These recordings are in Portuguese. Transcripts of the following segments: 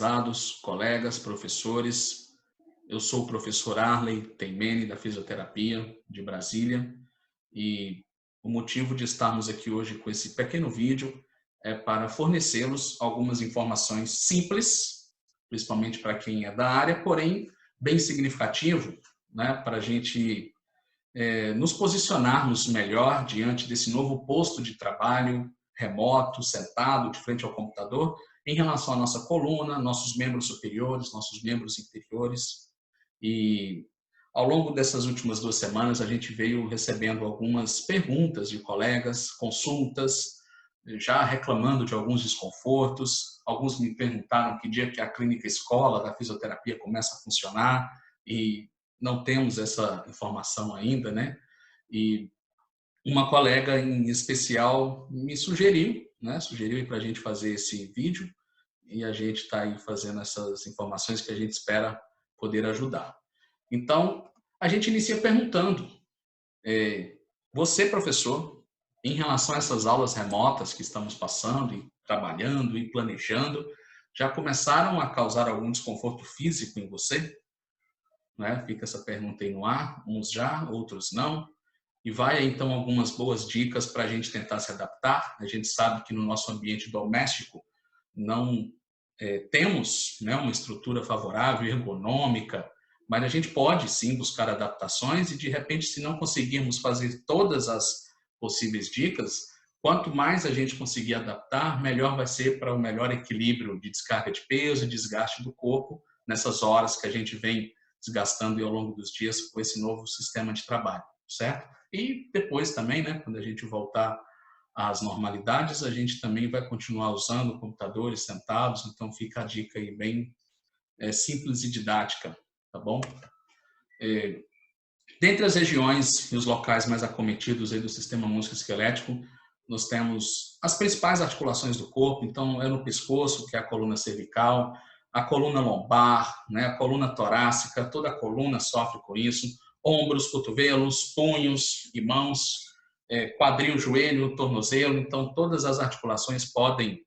prezados colegas, professores. Eu sou o professor Arley Teimene, da Fisioterapia de Brasília, e o motivo de estarmos aqui hoje com esse pequeno vídeo é para fornecê-los algumas informações simples, principalmente para quem é da área, porém bem significativo, né, para a gente nos posicionarmos melhor diante desse novo posto de trabalho remoto, sentado de frente ao computador, em relação à nossa coluna, nossos membros superiores, nossos membros inferiores. E ao longo dessas últimas 2 semanas, a gente veio recebendo algumas perguntas de colegas, consultas, já reclamando de alguns desconfortos. Alguns me perguntaram que dia que a clínica escola da fisioterapia começa a funcionar, e não temos essa informação ainda, né? E uma colega em especial me sugeriu, né? Sugeriu para a gente fazer esse vídeo, e a gente está aí fazendo essas informações que a gente espera poder ajudar. Então, a gente inicia perguntando, você, professor, em relação a essas aulas remotas que estamos passando e trabalhando e planejando, já começaram a causar algum desconforto físico em você? Né? Fica essa pergunta aí no ar, uns já, outros não. E vai então algumas boas dicas para a gente tentar se adaptar. A gente sabe que no nosso ambiente doméstico não temos, né, uma estrutura favorável, ergonômica, mas a gente pode sim buscar adaptações e, de repente, se não conseguirmos fazer todas as possíveis dicas, quanto mais a gente conseguir adaptar, melhor vai ser para o melhor equilíbrio de descarga de peso e desgaste do corpo nessas horas que a gente vem desgastando ao longo dos dias com esse novo sistema de trabalho, certo? E depois também, né, quando a gente voltar às normalidades, a gente também vai continuar usando computadores sentados, então fica a dica aí bem simples e didática, tá bom? Dentre as regiões e os locais mais acometidos aí do sistema músculo-esquelético, nós temos as principais articulações do corpo. Então é no pescoço, que é a coluna cervical, a coluna lombar, né, a coluna torácica, toda a coluna sofre com isso, ombros, cotovelos, punhos e mãos, quadril, joelho, tornozelo. Então todas as articulações podem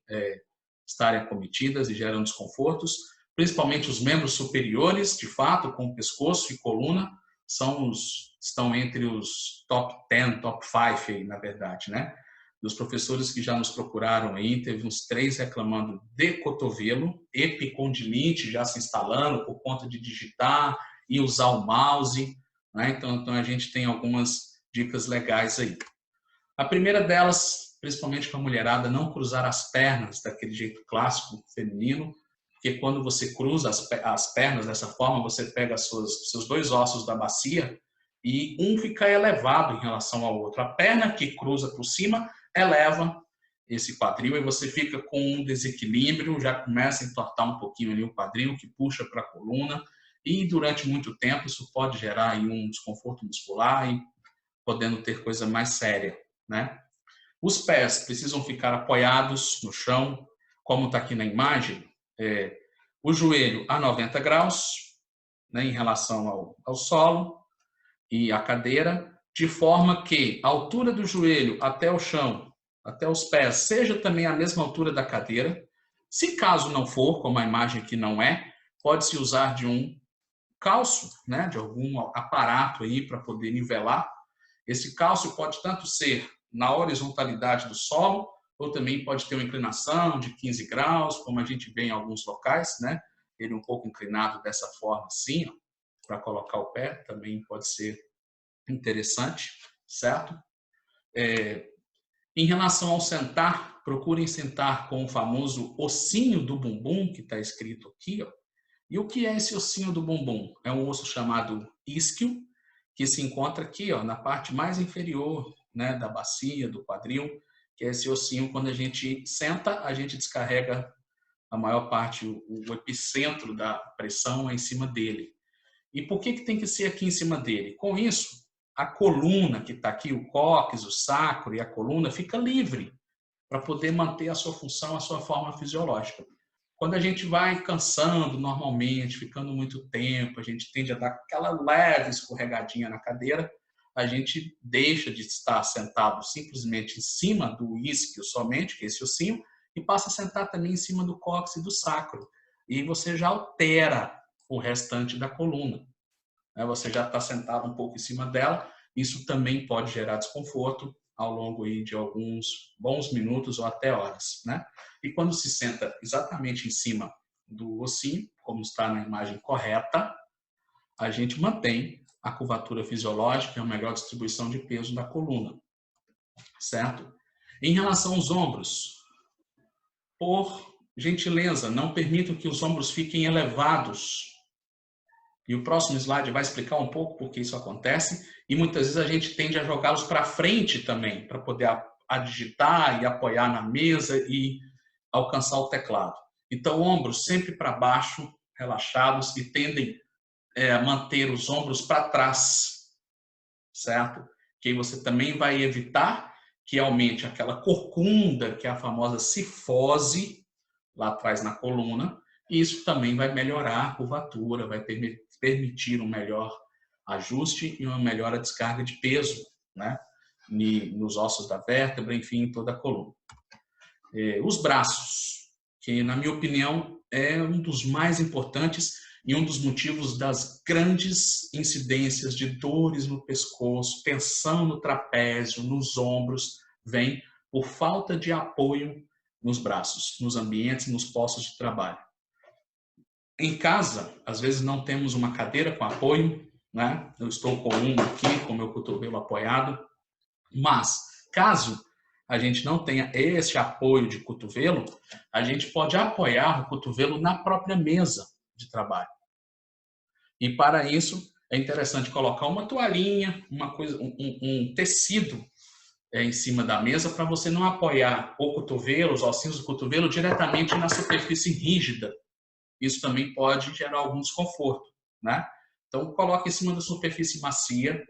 estarem acometidas e geram desconfortos, principalmente os membros superiores, de fato, com pescoço e coluna, estão entre os top 10, top 5 aí, na verdade, né? Dos professores que já nos procuraram aí, teve uns 3 reclamando de cotovelo, epicondilite já se instalando por conta de digitar e usar o mouse, né? Então a gente tem algumas dicas legais aí. A primeira delas, principalmente para a mulherada, não cruzar as pernas daquele jeito clássico feminino, porque quando você cruza as pernas dessa forma, você pega seus 2 ossos da bacia e um fica elevado em relação ao outro. A perna que cruza por cima eleva esse quadril e você fica com um desequilíbrio, já começa a entortar um pouquinho ali o quadril, que puxa para a coluna, e durante muito tempo isso pode gerar aí um desconforto muscular e podendo ter coisa mais séria, né? Os pés precisam ficar apoiados no chão, como está aqui na imagem, o joelho a 90 graus, né, em relação ao solo e à cadeira, de forma que a altura do joelho até o chão, até os pés, seja também a mesma altura da cadeira. Se caso não for, como a imagem aqui não é, pode-se usar de um calço, né, de algum aparato aí para poder nivelar. Esse calço pode tanto ser na horizontalidade do solo, ou também pode ter uma inclinação de 15 graus, como a gente vê em alguns locais, né? Ele um pouco inclinado dessa forma assim, para colocar o pé, também pode ser interessante, certo? Em relação ao sentar, procurem sentar com o famoso ossinho do bumbum, que está escrito aqui, ó. E o que é esse ossinho do bumbum? É um osso chamado isquio, que se encontra aqui, ó, na parte mais inferior, né, da bacia, do quadril, que é esse ossinho. Quando a gente senta, a gente descarrega a maior parte, o epicentro da pressão é em cima dele. E por que tem que ser aqui em cima dele? Com isso, a coluna que está aqui, o cóccix, o sacro e a coluna, fica livre para poder manter a sua função, a sua forma fisiológica. Quando a gente vai cansando normalmente, ficando muito tempo, a gente tende a dar aquela leve escorregadinha na cadeira, a gente deixa de estar sentado simplesmente em cima do isquio somente, que é esse ossinho, e passa a sentar também em cima do cóccix e do sacro. e você já altera o restante da coluna. Você já está sentado um pouco em cima dela, isso também pode gerar desconforto ao longo aí de alguns bons minutos ou até horas, né? E quando se senta exatamente em cima do ossinho, como está na imagem correta, a gente mantém a curvatura fisiológica e a melhor distribuição de peso da coluna, certo? Em relação aos ombros, por gentileza, não permitam que os ombros fiquem elevados. E o próximo slide vai explicar um pouco por que isso acontece. E muitas vezes a gente tende a jogá-los para frente também, para poder digitar e apoiar na mesa e alcançar o teclado. Então, ombros sempre para baixo, relaxados, e tendem a manter os ombros para trás, certo? Que aí você também vai evitar que aumente aquela corcunda, que é a famosa cifose, lá atrás na coluna, e isso também vai melhorar a curvatura, vai permitir um melhor ajuste e uma melhor descarga de peso, né? Nos ossos da vértebra, enfim, em toda a coluna. Os braços, que na minha opinião é um dos mais importantes e um dos motivos das grandes incidências de dores no pescoço, tensão no trapézio, nos ombros, vem por falta de apoio nos braços, nos ambientes, nos postos de trabalho. Em casa, às vezes não temos uma cadeira com apoio, né? Eu estou com um aqui, com o meu cotovelo apoiado, mas caso a gente não tenha esse apoio de cotovelo, a gente pode apoiar o cotovelo na própria mesa de trabalho. E para isso é interessante colocar uma toalhinha, um tecido em cima da mesa para você não apoiar o cotovelo, os ossinhos do cotovelo diretamente na superfície rígida. Isso também pode gerar algum desconforto, né? Então coloque em cima da superfície macia,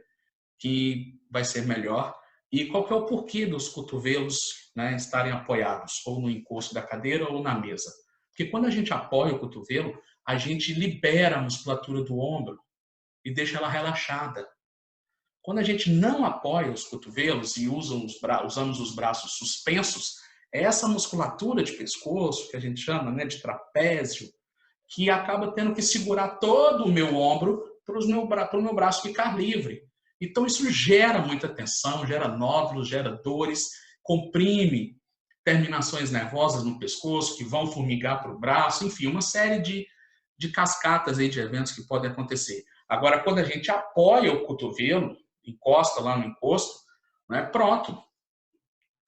que vai ser melhor. E qual que é o porquê dos cotovelos, né, estarem apoiados, ou no encosto da cadeira ou na mesa? Porque quando a gente apoia o cotovelo, a gente libera a musculatura do ombro e deixa ela relaxada. Quando a gente não apoia os cotovelos e usamos os braços suspensos, é essa musculatura de pescoço, que a gente chama, né, de trapézio, que acaba tendo que segurar todo o meu ombro para o meu braço ficar livre. Então isso gera muita tensão, gera nódulos, gera dores, comprime terminações nervosas no pescoço que vão formigar para o braço, enfim, uma série de cascatas aí de eventos que podem acontecer. Agora, quando a gente apoia o cotovelo, encosta lá no encosto, né, pronto,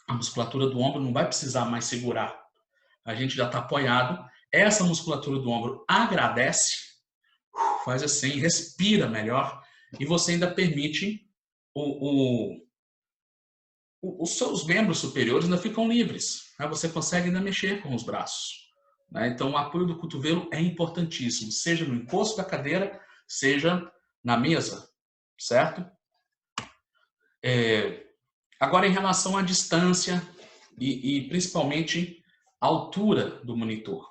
a musculatura do ombro não vai precisar mais segurar. A gente já está apoiado, essa musculatura do ombro agradece, faz assim, respira melhor, e você ainda permite os seus membros superiores ainda ficam livres, né? Você consegue ainda mexer com os braços, né? Então o apoio do cotovelo é importantíssimo, seja no encosto da cadeira, seja na mesa, certo? Agora, em relação à distância e principalmente a altura do monitor.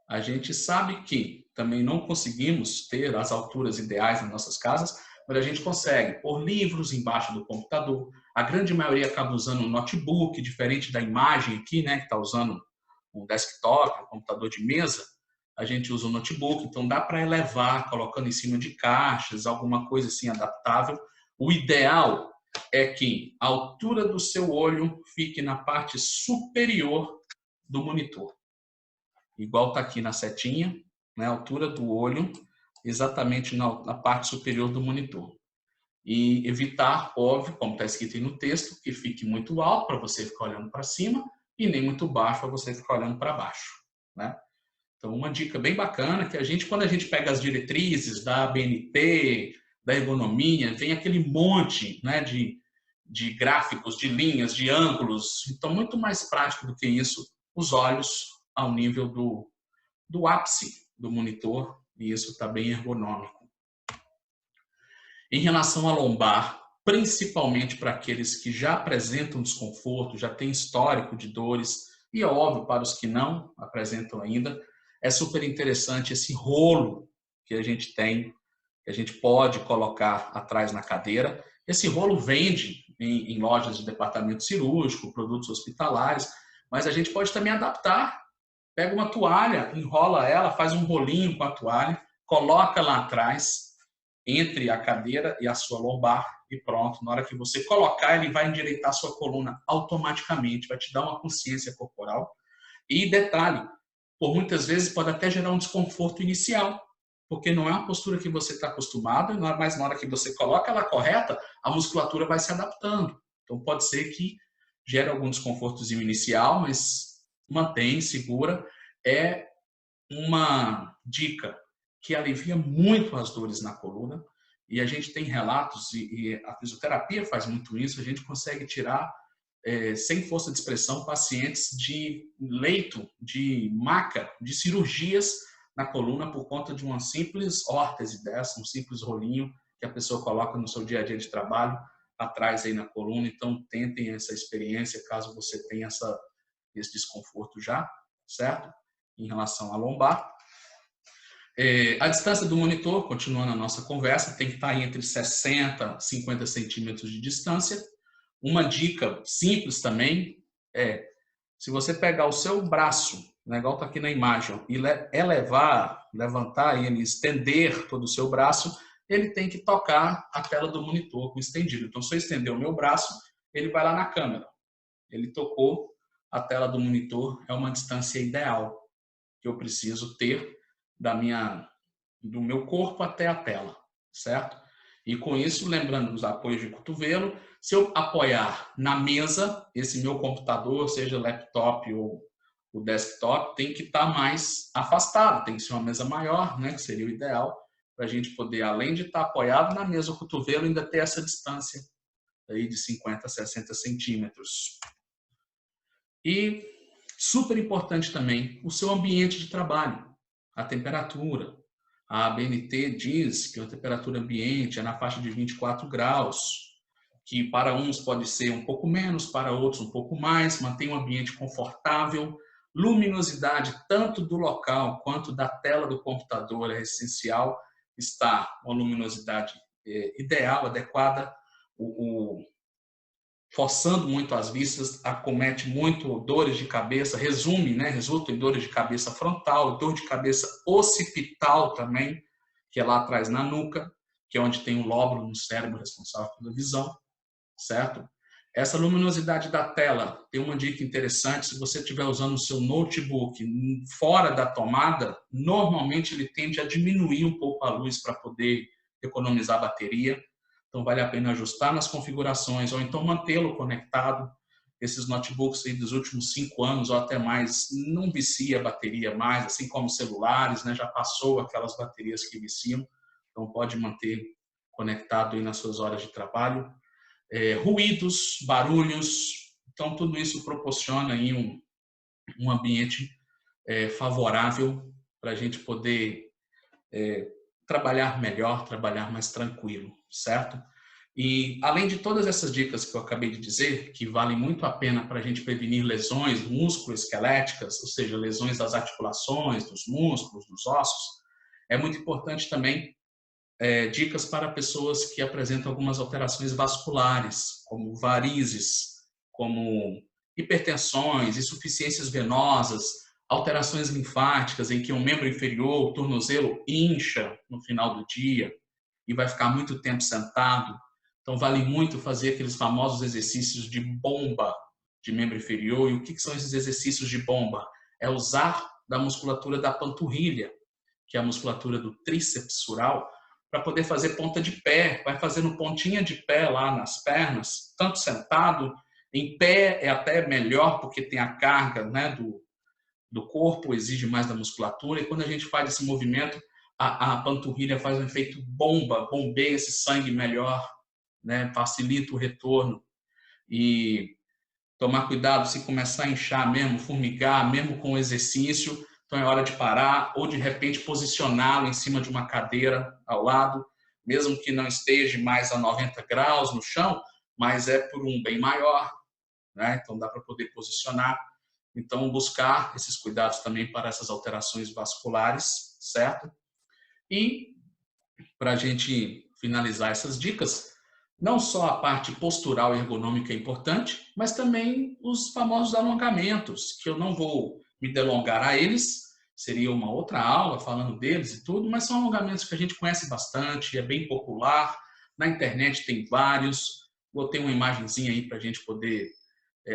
A gente sabe que também não conseguimos ter as alturas ideais nas nossas casas, mas a gente consegue pôr livros embaixo do computador. A grande maioria acaba usando um notebook, diferente da imagem aqui, né, que está usando um desktop, um computador de mesa. A gente usa um notebook, então dá para elevar, colocando em cima de caixas, alguma coisa assim adaptável. O ideal é que a altura do seu olho fique na parte superior do monitor. Igual está aqui na setinha, né, a altura do olho, exatamente na parte superior do monitor. E evitar, óbvio, como está escrito aí no texto, que fique muito alto para você ficar olhando para cima e nem muito baixo para você ficar olhando para baixo, né? Então, uma dica bem bacana que quando a gente pega as diretrizes da ABNT, da ergonomia, vem aquele monte, né, de gráficos, de linhas, de ângulos. Então, muito mais prático do que isso, os olhos ao nível do ápice do monitor, e isso está bem ergonômico. Em relação à lombar, principalmente para aqueles que já apresentam desconforto, já têm histórico de dores, e é óbvio para os que não apresentam ainda, é super interessante esse rolo que a gente tem, que a gente pode colocar atrás na cadeira. Esse rolo vende em lojas de departamento cirúrgico, produtos hospitalares, mas a gente pode também adaptar Pega uma toalha, enrola ela, faz um rolinho com a toalha, coloca lá atrás, entre a cadeira e a sua lombar, e pronto. Na hora que você colocar, ele vai endireitar a sua coluna automaticamente, vai te dar uma consciência corporal. E detalhe, por muitas vezes pode até gerar um desconforto inicial, porque não é uma postura que você está acostumado, mas na hora que você coloca ela correta, a musculatura vai se adaptando. Então pode ser que gere algum desconfortozinho inicial, mas mantém, segura. É uma dica que alivia muito as dores na coluna, e a gente tem relatos, e a fisioterapia faz muito isso, a gente consegue tirar, sem força de expressão, pacientes de leito, de maca, de cirurgias na coluna por conta de uma simples órtese dessa, um simples rolinho que a pessoa coloca no seu dia a dia de trabalho, atrás aí na coluna. Então tentem essa experiência caso você tenha esse desconforto já, certo? Em relação à lombar. A distância do monitor, continuando a nossa conversa, tem que estar entre 60 e 50 centímetros de distância. Uma dica simples também é, se você pegar o seu braço, né, igual está aqui na imagem, e levantar ele, estender todo o seu braço, ele tem que tocar a tela do monitor com estendido. Então, se eu estender o meu braço, ele vai lá na câmera. Ele tocou a tela do monitor, é uma distância ideal que eu preciso ter do meu corpo até a tela, certo? E com isso, lembrando dos apoios de cotovelo, se eu apoiar na mesa, esse meu computador, seja laptop ou o desktop, tem que estar mais afastado, tem que ser uma mesa maior, né, que seria o ideal, para a gente poder, além de estar apoiado na mesa, o cotovelo, ainda ter essa distância aí de 50 a 60 centímetros. E super importante também o seu ambiente de trabalho, a temperatura. A ABNT diz que a temperatura ambiente é na faixa de 24 graus, que para uns pode ser um pouco menos, para outros um pouco mais, mantém um ambiente confortável. Luminosidade tanto do local quanto da tela do computador é essencial, está uma luminosidade ideal, adequada. Forçando muito as vistas, acomete muito dores de cabeça, resulta em dores de cabeça frontal, dor de cabeça occipital também, que é lá atrás na nuca, que é onde tem o lóbulo no cérebro responsável pela visão, certo? Essa luminosidade da tela, tem uma dica interessante, se você estiver usando o seu notebook fora da tomada, normalmente ele tende a diminuir um pouco a luz para poder economizar a bateria. Então, vale a pena ajustar nas configurações ou então mantê-lo conectado. Esses notebooks aí dos últimos 5 anos ou até mais não vicia a bateria mais, assim como celulares, né? Já passou aquelas baterias que viciam. Então, pode manter conectado aí nas suas horas de trabalho. Ruídos, barulhos. Então, tudo isso proporciona aí um ambiente favorável para a gente poder trabalhar melhor, trabalhar mais tranquilo, certo? E além de todas essas dicas que eu acabei de dizer, que valem muito a pena para a gente prevenir lesões musculoesqueléticas, ou seja, lesões das articulações, dos músculos, dos ossos, é muito importante também dicas para pessoas que apresentam algumas alterações vasculares, como varizes, como hipertensões, insuficiências venosas, alterações linfáticas em que um membro inferior, o tornozelo, incha no final do dia e vai ficar muito tempo sentado. Então, vale muito fazer aqueles famosos exercícios de bomba de membro inferior. E o que são esses exercícios de bomba? É usar da musculatura da panturrilha, que é a musculatura do tríceps sural, para poder fazer ponta de pé. Vai fazendo pontinha de pé lá nas pernas, tanto sentado, em pé é até melhor, porque tem a carga, né, do corpo, exige mais da musculatura, e quando a gente faz esse movimento, a panturrilha faz um efeito bomba, bombeia esse sangue melhor, né? Facilita o retorno. E tomar cuidado se começar a inchar mesmo, formigar, mesmo com o exercício, então é hora de parar, ou de repente posicioná-lo em cima de uma cadeira ao lado, mesmo que não esteja mais a 90 graus no chão, mas é por um bem maior, né? Então dá para poder posicionar. Então, buscar esses cuidados também para essas alterações vasculares, certo? E, para a gente finalizar essas dicas, não só a parte postural e ergonômica é importante, mas também os famosos alongamentos, que eu não vou me delongar a eles, seria uma outra aula falando deles e tudo, mas são alongamentos que a gente conhece bastante, é bem popular, na internet tem vários, botei uma imagenzinha aí para a gente poder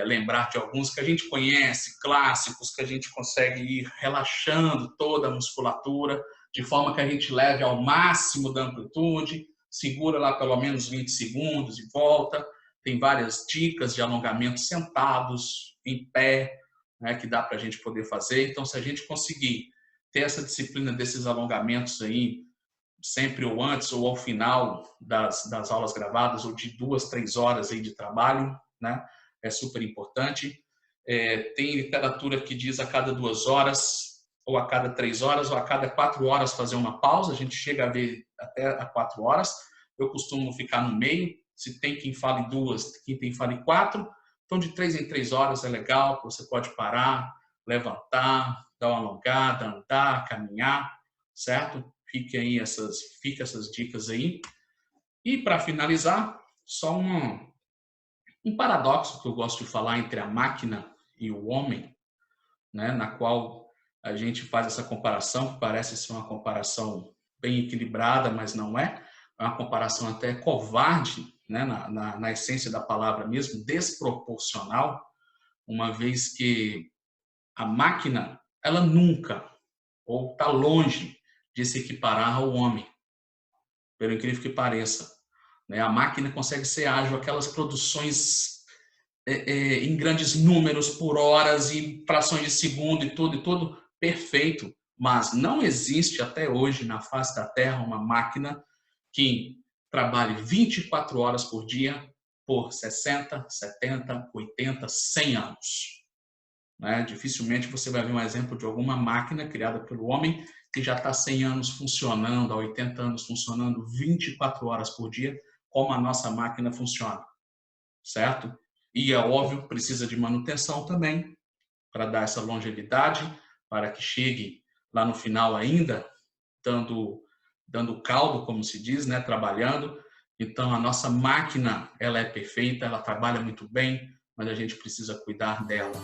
lembrar de alguns que a gente conhece, clássicos, que a gente consegue ir relaxando toda a musculatura, de forma que a gente leve ao máximo da amplitude, segura lá pelo menos 20 segundos e volta. Tem várias dicas de alongamento sentados, em pé, né, que dá para a gente poder fazer. Então, se a gente conseguir ter essa disciplina desses alongamentos aí, sempre ou antes ou ao final das aulas gravadas, ou de 2, 3 horas aí de trabalho, né, é super importante. Tem literatura que diz a cada 2 horas, ou a cada 3 horas, ou a cada 4 horas fazer uma pausa. A gente chega a ver até a 4 horas. Eu costumo ficar no meio. Se tem quem fale 2, quem fale 4. Então, de 3 em 3 horas é legal. Você pode parar, levantar, dar uma alongada, andar, caminhar, certo? Fiquem essas dicas aí. E, para finalizar, só um paradoxo que eu gosto de falar entre a máquina e o homem, né, na qual a gente faz essa comparação, que parece ser uma comparação bem equilibrada, mas não é. É uma comparação até covarde, né, na essência da palavra mesmo, desproporcional, uma vez que a máquina, ela nunca, ou está longe de se equiparar ao homem, pelo incrível que pareça. Né? A máquina consegue ser ágil, aquelas produções em grandes números por horas e frações de segundo e tudo perfeito, mas não existe até hoje na face da Terra uma máquina que trabalhe 24 horas por dia por 60, 70, 80, 100 anos. Né? Dificilmente você vai ver um exemplo de alguma máquina criada pelo homem que já está 100 anos funcionando, há 80 anos funcionando 24 horas por dia, como a nossa máquina funciona, certo? E é óbvio, precisa de manutenção também, para dar essa longevidade, para que chegue lá no final ainda, dando caldo, como se diz, né? Trabalhando. Então, a nossa máquina, ela é perfeita, ela trabalha muito bem, mas a gente precisa cuidar dela.